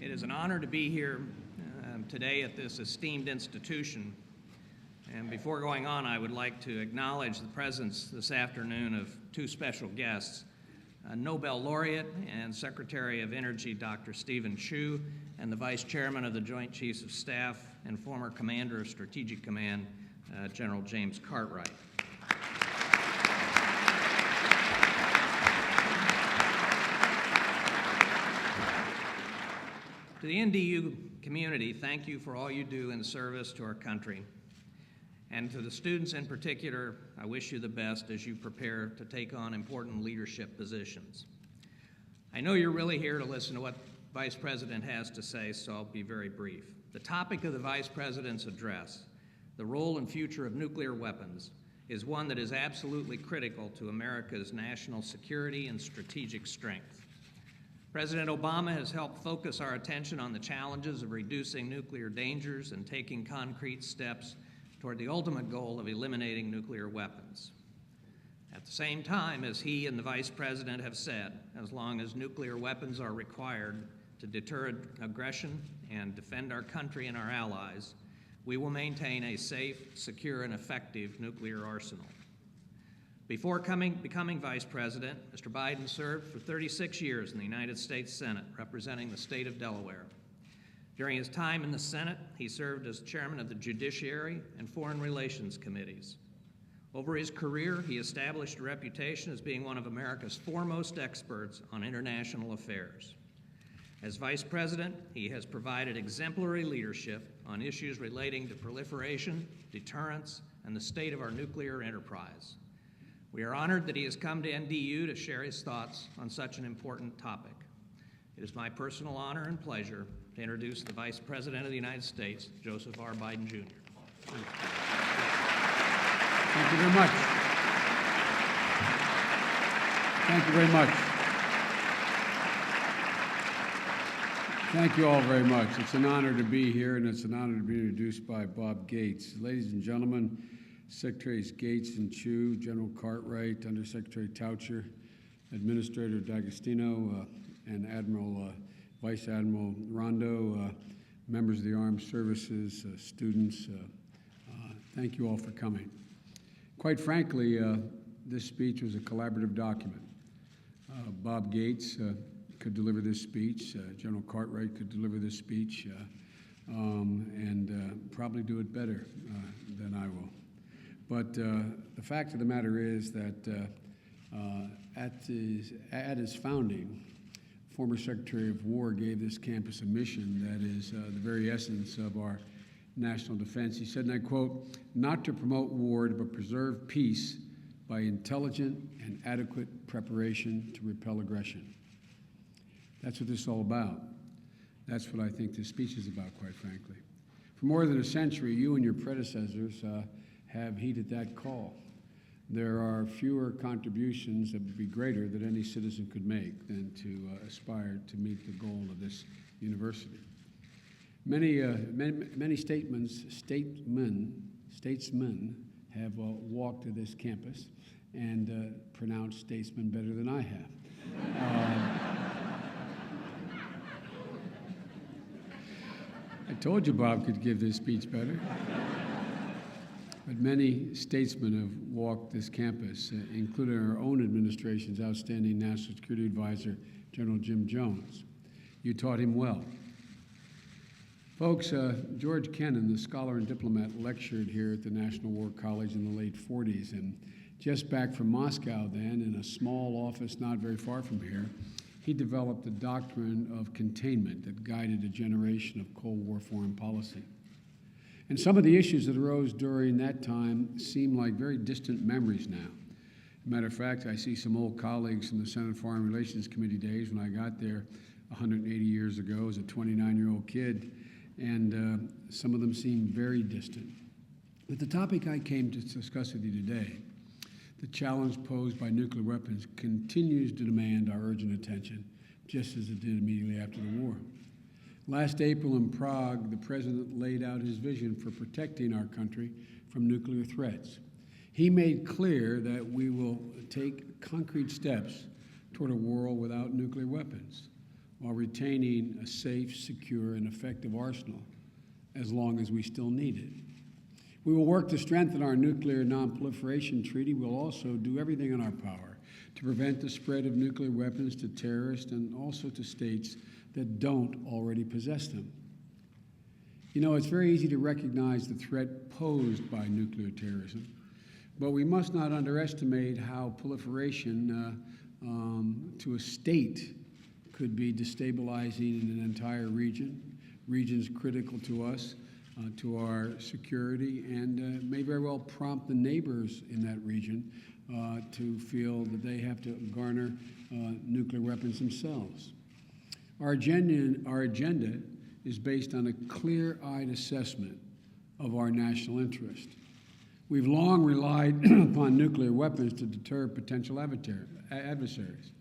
It is an honor to be here today at this esteemed institution. And before going on, I would like to acknowledge the presence this afternoon of two special guests, Nobel laureate and Secretary of Energy Dr. Stephen Chu, and the Vice Chairman of the Joint Chiefs of Staff and former Commander of Strategic Command, General James Cartwright. To the NDU community, thank you for all you do in service to our country. And to the students in particular, I wish you the best as you prepare to take on important leadership positions. I know you're really here to listen to what Vice President has to say, so I'll be very brief. The topic of the Vice President's address, the role and future of nuclear weapons, is one that is absolutely critical to America's national security and strategic strength. President Obama has helped focus our attention on the challenges of reducing nuclear dangers and taking concrete steps toward the ultimate goal of eliminating nuclear weapons. At the same time, as he and the Vice President have said, as long as nuclear weapons are required to deter aggression and defend our country and our allies, we will maintain a safe, secure, and effective nuclear arsenal. Before becoming Vice President, Mr. Biden served for 36 years in the United States Senate, representing the state of Delaware. During his time in the Senate, he served as chairman of the Judiciary and Foreign Relations Committees. Over his career, he established a reputation as being one of America's foremost experts on international affairs. As Vice President, he has provided exemplary leadership on issues relating to proliferation, deterrence, and the state of our nuclear enterprise. We are honored that he has come to NDU to share his thoughts on such an important topic. It is my personal honor and pleasure to introduce the Vice President of the United States, Joseph R. Biden, Jr. Thank you very much. Thank you very much. Thank you all very much. It's an honor to be here, and it's an honor to be introduced by Bob Gates. Ladies and gentlemen, Secretaries Gates and Chu, General Cartwright, Undersecretary Taucher, Administrator D'Agostino, and Vice Admiral Rondo, members of the Armed Services, students, thank you all for coming. Quite frankly, this speech was a collaborative document. Bob Gates could deliver this speech, General Cartwright could deliver this speech, and probably do it better than I will. But the fact of the matter is that at its founding, former Secretary of War gave this campus a mission that is the very essence of our national defense. He said, and I quote, "Not to promote war, but preserve peace by intelligent and adequate preparation to repel aggression." That's what this is all about. That's what I think this speech is about, quite frankly. For more than a century, you and your predecessors have heeded that call. There are fewer contributions that would be greater that any citizen could make than to aspire to meet the goal of this university. Many statesmen have walked to this campus and pronounced statesman better than I have. I told you Bob could give this speech better. But many statesmen have walked this campus, including our own administration's outstanding National Security Advisor, General Jim Jones. You taught him well. Folks, George Kennan, the scholar and diplomat, lectured here at the National War College in the late 40s, and just back from Moscow then, in a small office not very far from here, he developed the doctrine of containment that guided a generation of Cold War foreign policy. And some of the issues that arose during that time seem like very distant memories now. As a matter of fact, I see some old colleagues from the Senate Foreign Relations Committee days when I got there 180 years ago as a 29-year-old kid, and some of them seem very distant. But the topic I came to discuss with you today, the challenge posed by nuclear weapons, continues to demand our urgent attention, just as it did immediately after the war. Last April in Prague, the President laid out his vision for protecting our country from nuclear threats. He made clear that we will take concrete steps toward a world without nuclear weapons. while retaining a safe, secure, and effective arsenal as long as we still need it. We will work to strengthen our nuclear non-proliferation treaty. We'll also do everything in our power to prevent the spread of nuclear weapons to terrorists and also to states that don't already possess them. You know, it's very easy to recognize the threat posed by nuclear terrorism, but we must not underestimate how proliferation to a state could be destabilizing in an entire region, regions critical to us, to our security, and may very well prompt the neighbors in that region to feel that they have to garner nuclear weapons themselves. Our agenda is based on a clear-eyed assessment of our national interest. We've long relied upon nuclear weapons to deter potential adversaries.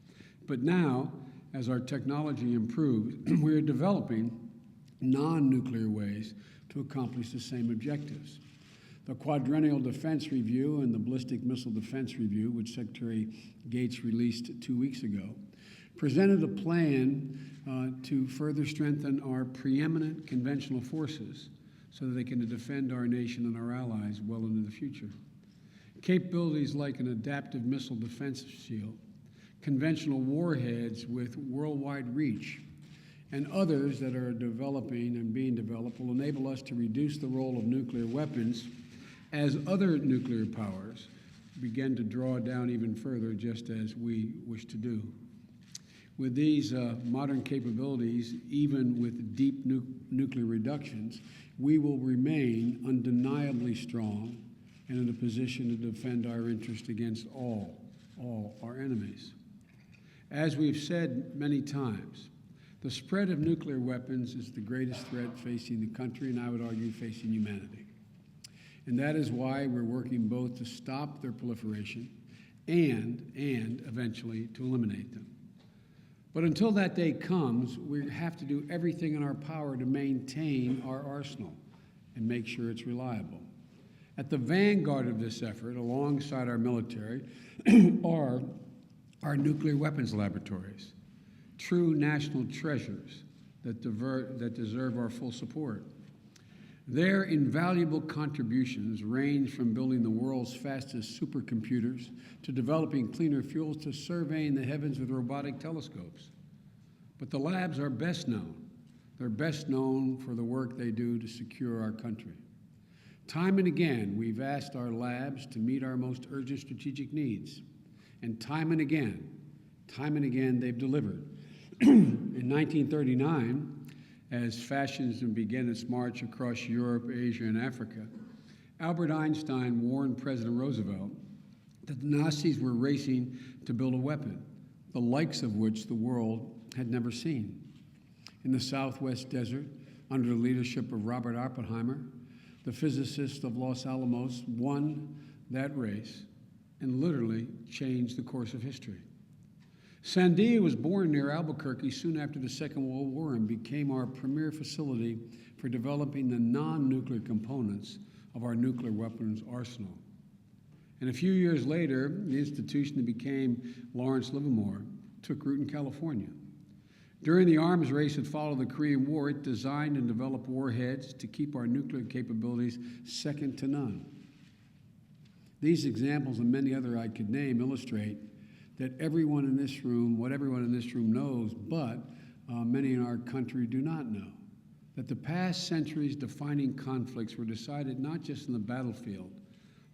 But now, as our technology improves, we are developing non-nuclear ways to accomplish the same objectives. The Quadrennial Defense Review and the Ballistic Missile Defense Review, which Secretary Gates released 2 weeks ago, presented a plan to further strengthen our preeminent conventional forces so that they can defend our nation and our allies well into the future. Capabilities like an adaptive missile defense shield, conventional warheads with worldwide reach, and others that are developing and being developed will enable us to reduce the role of nuclear weapons as other nuclear powers begin to draw down even further, just as we wish to do. With these modern capabilities, even with deep nuclear reductions, we will remain undeniably strong and in a position to defend our interest against all our enemies. As we've said many times, the spread of nuclear weapons is the greatest threat facing the country, and I would argue facing humanity. And that is why we're working both to stop their proliferation and eventually to eliminate them. But until that day comes, we have to do everything in our power to maintain our arsenal and make sure it's reliable. At the vanguard of this effort, alongside our military, are our nuclear weapons laboratories, true national treasures that deserve our full support. Their invaluable contributions range from building the world's fastest supercomputers to developing cleaner fuels to surveying the heavens with robotic telescopes. But the labs are best known. They're best known for the work they do to secure our country. Time and again, we've asked our labs to meet our most urgent strategic needs. And time and again, they've delivered. In 1939, as fascism began its march across Europe, Asia, and Africa, Albert Einstein warned President Roosevelt that the Nazis were racing to build a weapon, the likes of which the world had never seen. In the Southwest Desert, under the leadership of Robert Oppenheimer, the physicist of Los Alamos won that race and literally changed the course of history. Sandia was born near Albuquerque soon after the Second World War and became our premier facility for developing the non-nuclear components of our nuclear weapons arsenal. And a few years later, the institution that became Lawrence Livermore took root in California. During the arms race that followed the Korean War, it designed and developed warheads to keep our nuclear capabilities second to none. These examples and many other I could name illustrate that everyone in this room, what everyone in this room knows, but many in our country do not know, that the past century's defining conflicts were decided not just in the battlefield,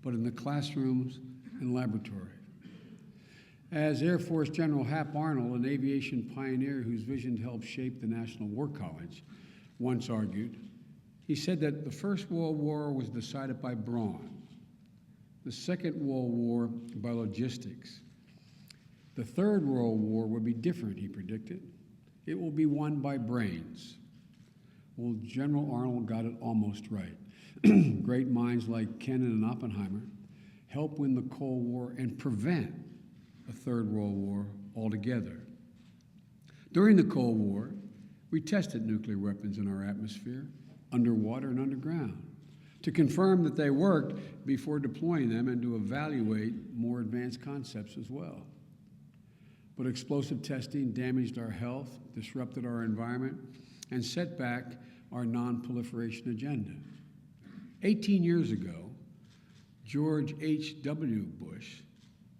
but in the classrooms and laboratory. As Air Force General Hap Arnold, an aviation pioneer whose vision helped shape the National War College, once argued, he said that the First World War was decided by brawn, the Second World War by logistics. The Third World War would be different, he predicted. It will be won by brains. Well, General Arnold got it almost right. Great minds like Kennan and Oppenheimer helped win the Cold War and prevent a Third World War altogether. During the Cold War, we tested nuclear weapons in our atmosphere, underwater and underground, to confirm that they worked before deploying them and to evaluate more advanced concepts as well. but explosive testing damaged our health, disrupted our environment, and set back our non-proliferation agenda. 18 years ago, George H.W. Bush,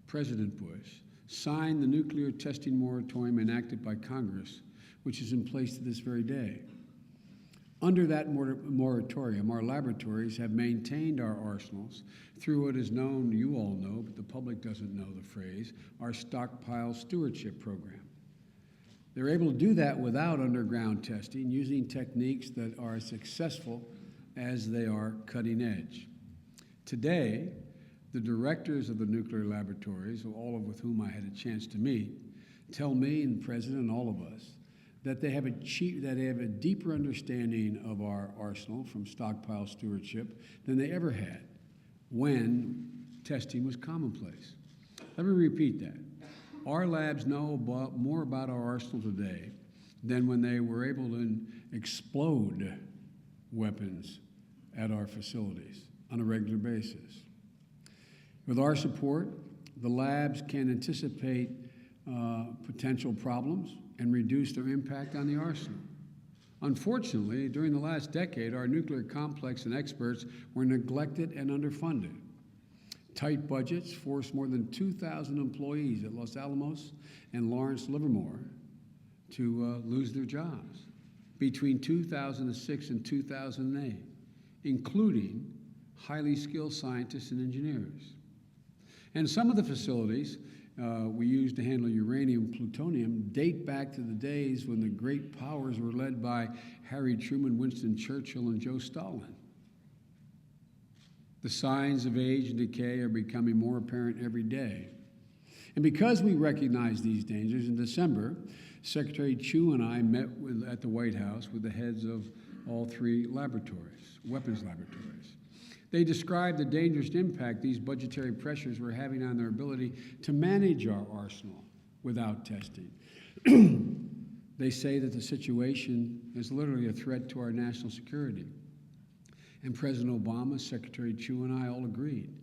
President Bush, signed the nuclear testing moratorium enacted by Congress, which is in place to this very day. Under that moratorium, our laboratories have maintained our arsenals through what is known, you all know, but the public doesn't know the phrase, our stockpile stewardship program. They're able to do that without underground testing, using techniques that are as successful as they are cutting edge. Today, the directors of the nuclear laboratories, all of whom I had a chance to meet, tell me and the President and all of us that they have a deeper understanding of our arsenal from stockpile stewardship than they ever had when testing was commonplace. Let me repeat that. Our labs know more about our arsenal today than when they were able to explode weapons at our facilities on a regular basis. With our support, the labs can anticipate potential problems and reduce their impact on the arsenal. Unfortunately, during the last decade, our nuclear complex and experts were neglected and underfunded. Tight budgets forced more than 2,000 employees at Los Alamos and Lawrence Livermore to lose their jobs between 2006 and 2008, including highly skilled scientists and engineers. And some of the facilities we use to handle uranium and plutonium date back to the days when the great powers were led by Harry Truman, Winston Churchill, and Joe Stalin. The signs of age and decay are becoming more apparent every day. And because we recognize these dangers, in December, Secretary Chu and I met at the White House with the heads of all three laboratories, weapons laboratories. They described the dangerous impact these budgetary pressures were having on their ability to manage our arsenal without testing. They say that the situation is literally a threat to our national security. And President Obama, Secretary Chu, and I all agreed.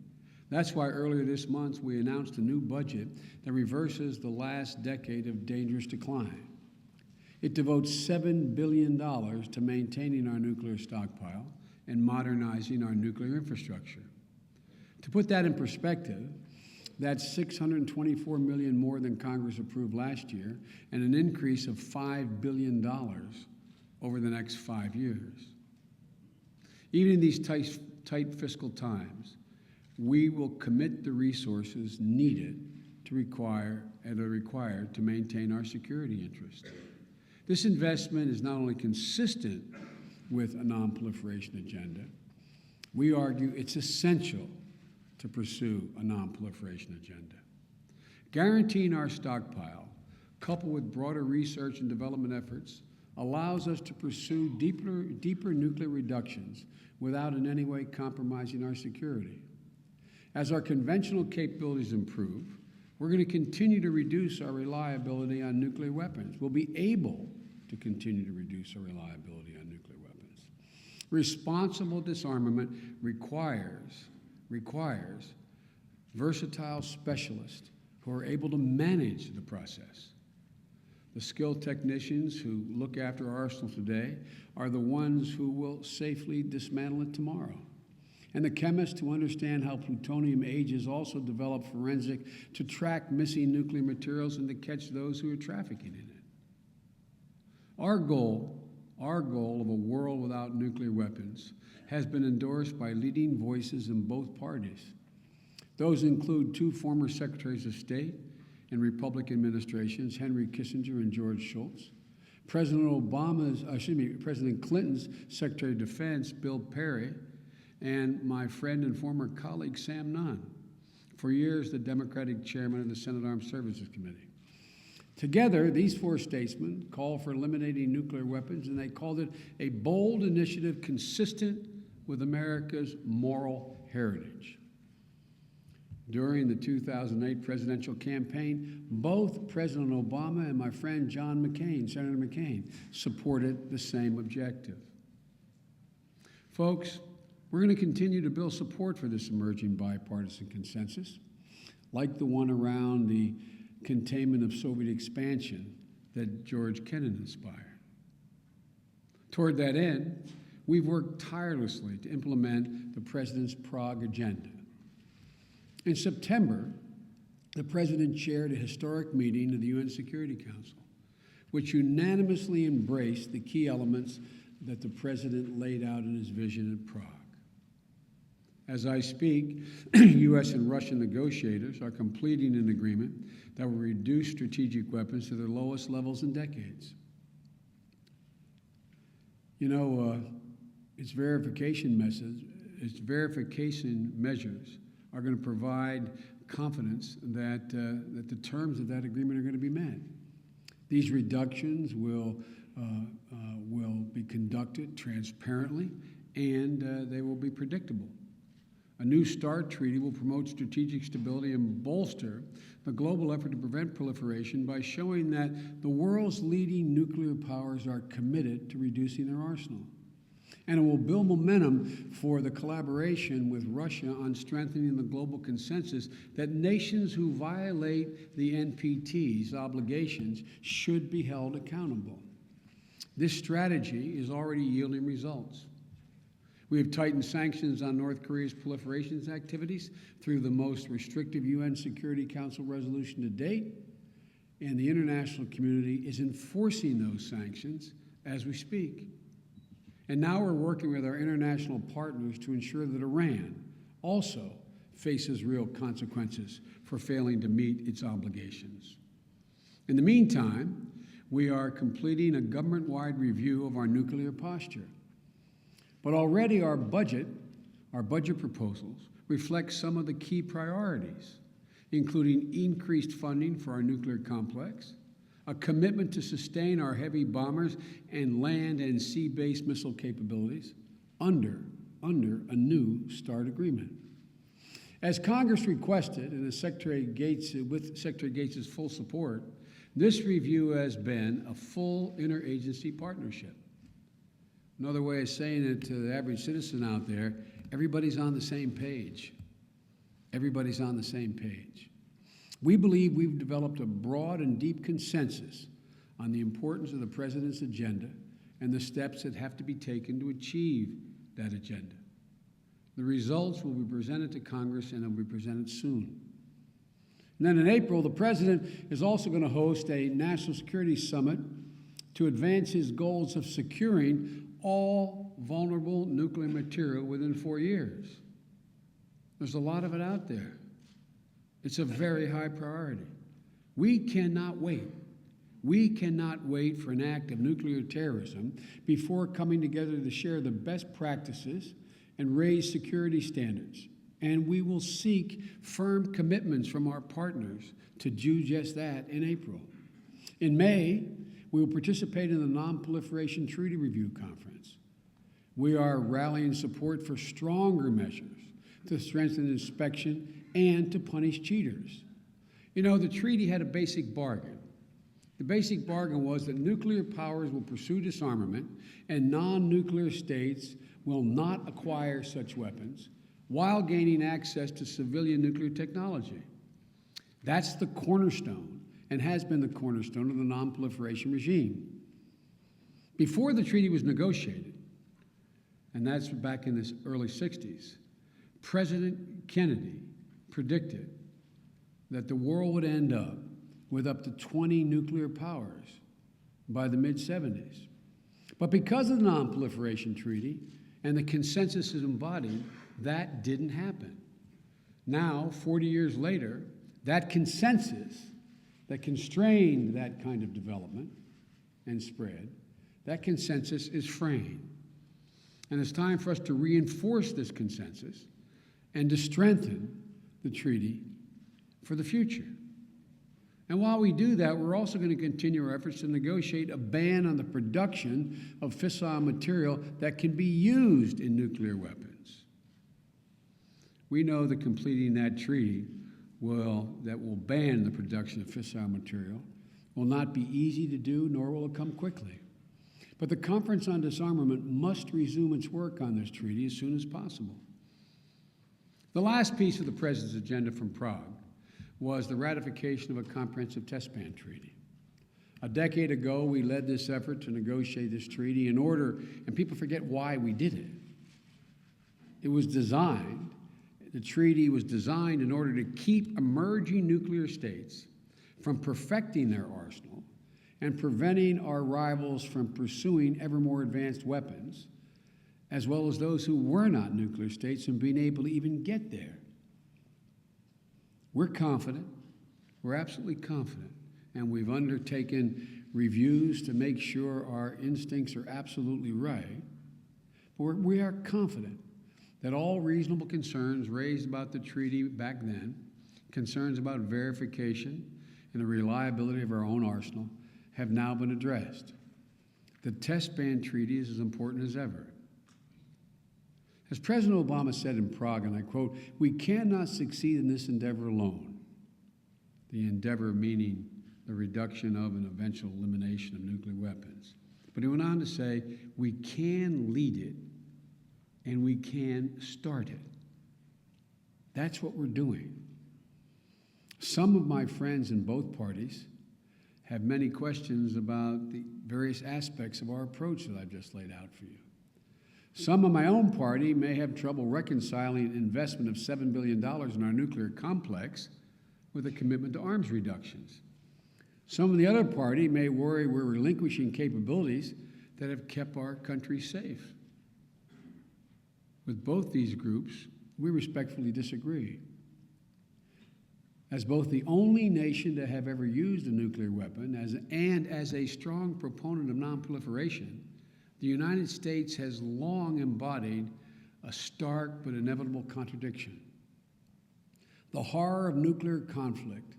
That's why earlier this month we announced a new budget that reverses the last decade of dangerous decline. It devotes $7 billion to maintaining our nuclear stockpile and modernizing our nuclear infrastructure. To put that in perspective, that's $624 million more than Congress approved last year, and an increase of $5 billion over the next 5 years. Even in these tight fiscal times, we will commit the resources needed to required to maintain our security interests. This investment is not only consistent with a non-proliferation agenda, we argue it's essential to pursue a non-proliferation agenda. Guaranteeing our stockpile, coupled with broader research and development efforts, allows us to pursue deeper nuclear reductions without in any way compromising our security. As our conventional capabilities improve, we're going to continue to reduce our reliability on nuclear weapons. We'll be able to continue to reduce our reliability on nuclear weapons. Responsible disarmament requires versatile specialists who are able to manage the process. The skilled technicians who look after our arsenal today are the ones who will safely dismantle it tomorrow. And the chemists who understand how plutonium ages also develop forensic to track missing nuclear materials and to catch those who are trafficking in it. Our goal of a world without nuclear weapons has been endorsed by leading voices in both parties. Those include two former Secretaries of State in Republican administrations, Henry Kissinger and George Shultz, President Clinton's Secretary of Defense, Bill Perry, and my friend and former colleague, Sam Nunn, for years the Democratic chairman of the Senate Armed Services Committee. Together, these four statesmen called for eliminating nuclear weapons, and they called it a bold initiative consistent with America's moral heritage. During the 2008 presidential campaign, both President Obama and my friend John McCain, Senator McCain, supported the same objective. Folks, we're going to continue to build support for this emerging bipartisan consensus, like the one around the containment of Soviet expansion that George Kennan inspired. Toward that end, we've worked tirelessly to implement the President's Prague Agenda. In September, the President chaired a historic meeting of the UN Security Council, which unanimously embraced the key elements that the President laid out in his vision at Prague. As I speak, U.S. and Russian negotiators are completing an agreement that will reduce strategic weapons to their lowest levels in decades. You know, its verification measures are going to provide confidence that the terms of that agreement are going to be met. These reductions will be conducted transparently, and they will be predictable. A new START treaty will promote strategic stability and bolster the global effort to prevent proliferation by showing that the world's leading nuclear powers are committed to reducing their arsenal. And it will build momentum for the collaboration with Russia on strengthening the global consensus that nations who violate the NPT's obligations should be held accountable. This strategy is already yielding results. We have tightened sanctions on North Korea's proliferation activities through the most restrictive UN Security Council resolution to date, and the international community is enforcing those sanctions as we speak. And now we're working with our international partners to ensure that Iran also faces real consequences for failing to meet its obligations. In the meantime, we are completing a government-wide review of our nuclear posture. But already our budget proposals reflect some of the key priorities, including increased funding for our nuclear complex, a commitment to sustain our heavy bombers and land and sea-based missile capabilities under a new START agreement. As Congress requested, and with Secretary Gates' full support, this review has been a full interagency partnership. Another way of saying it to the average citizen out there, everybody's on the same page. Everybody's on the same page. We believe we've developed a broad and deep consensus on the importance of the President's agenda and the steps that have to be taken to achieve that agenda. The results will be presented to Congress, and they'll be presented soon. And then in April, the President is also going to host a national security summit to advance his goals of securing all vulnerable nuclear material within 4 years. There's a lot of it out there. It's a very high priority. We cannot wait. We cannot wait for an act of nuclear terrorism before coming together to share the best practices and raise security standards. And we will seek firm commitments from our partners to do just that in April. In May, we will participate in the Non-Proliferation Treaty Review Conference. We are rallying support for stronger measures to strengthen inspection and to punish cheaters. You know, the treaty had a basic bargain. The basic bargain was that nuclear powers will pursue disarmament and non-nuclear states will not acquire such weapons while gaining access to civilian nuclear technology. That's the cornerstone and has been the cornerstone of the non-proliferation regime. Before the treaty was negotiated, and that's back in the early 60s, President Kennedy predicted that the world would end up with up to 20 nuclear powers by the mid-70s. But because of the Non-Proliferation Treaty and the consensus it embodied, that didn't happen. Now, 40 years later, that consensus that constrained that kind of development and spread, that consensus is fraying. And it's time for us to reinforce this consensus and to strengthen the treaty for the future. And while we do that, we're also going to continue our efforts to negotiate a ban on the production of fissile material that can be used in nuclear weapons. We know that completing that treaty that will ban the production of fissile material will not be easy to do, nor will it come quickly. But the Conference on Disarmament must resume its work on this treaty as soon as possible. The last piece of the President's agenda from Prague was the ratification of a comprehensive test ban treaty. A decade ago, we led this effort to negotiate this treaty in order, and people forget why we did it. The treaty was designed in order to keep emerging nuclear states from perfecting their arsenal and preventing our rivals from pursuing ever more advanced weapons, as well as those who were not nuclear states from being able to even get there. We're confident, we're absolutely confident, and we've undertaken reviews to make sure our instincts are absolutely right. But we are confident that all reasonable concerns raised about the treaty back then, concerns about verification and the reliability of our own arsenal, have now been addressed. The test ban treaty is as important as ever. As President Obama said in Prague, and I quote, "We cannot succeed in this endeavor alone." The endeavor meaning the reduction of and eventual elimination of nuclear weapons. But he went on to say, we can lead it and we can start it. That's what we're doing. Some of my friends in both parties have many questions about the various aspects of our approach that I've just laid out for you. Some of my own party may have trouble reconciling an investment of $7 billion in our nuclear complex with a commitment to arms reductions. Some of the other party may worry we're relinquishing capabilities that have kept our country safe. With both these groups, we respectfully disagree. As both the only nation to have ever used a nuclear weapon and as a strong proponent of non-proliferation, the United States has long embodied a stark but inevitable contradiction. The horror of nuclear conflict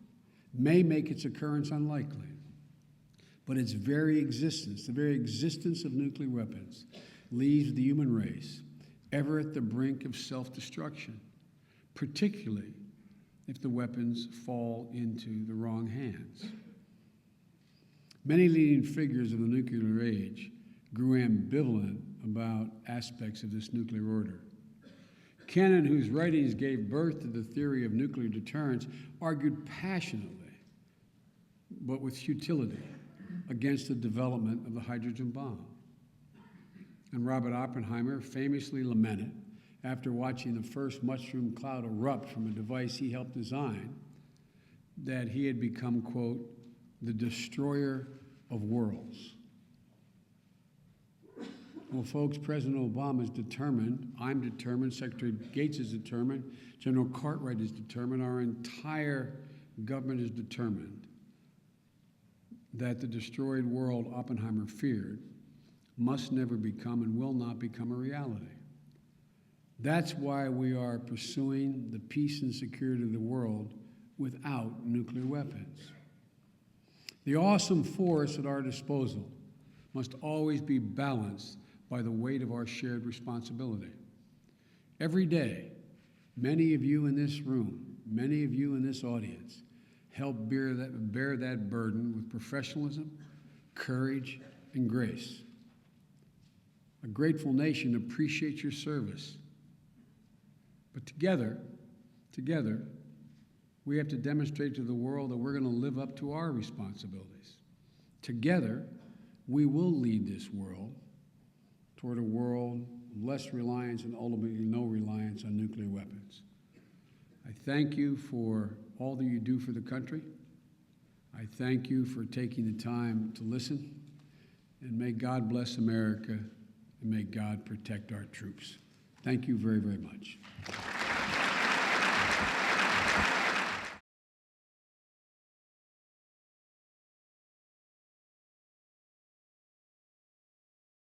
may make its occurrence unlikely, but its very existence, the very existence of nuclear weapons, leaves the human race ever at the brink of self-destruction, particularly if the weapons fall into the wrong hands. Many leading figures of the nuclear age grew ambivalent about aspects of this nuclear order. Kennan, whose writings gave birth to the theory of nuclear deterrence, argued passionately, but with futility, against the development of the hydrogen bomb. And Robert Oppenheimer famously lamented, after watching the first mushroom cloud erupt from a device he helped design, that he had become, quote, the destroyer of worlds. Well, folks, President Obama is determined, I'm determined, Secretary Gates is determined, General Cartwright is determined, our entire government is determined that the destroyed world Oppenheimer feared must never become and will not become a reality. That's why we are pursuing the peace and security of the world without nuclear weapons. The awesome force at our disposal must always be balanced by the weight of our shared responsibility. Every day, many of you in this room, many of you in this audience, help bear that burden with professionalism, courage, and grace. A grateful nation appreciates your service. But together, we have to demonstrate to the world that we're going to live up to our responsibilities. Together, we will lead this world toward a world of less reliance and ultimately no reliance on nuclear weapons. I thank you for all that you do for the country. I thank you for taking the time to listen. And may God bless America, and may God protect our troops. Thank you very, very much.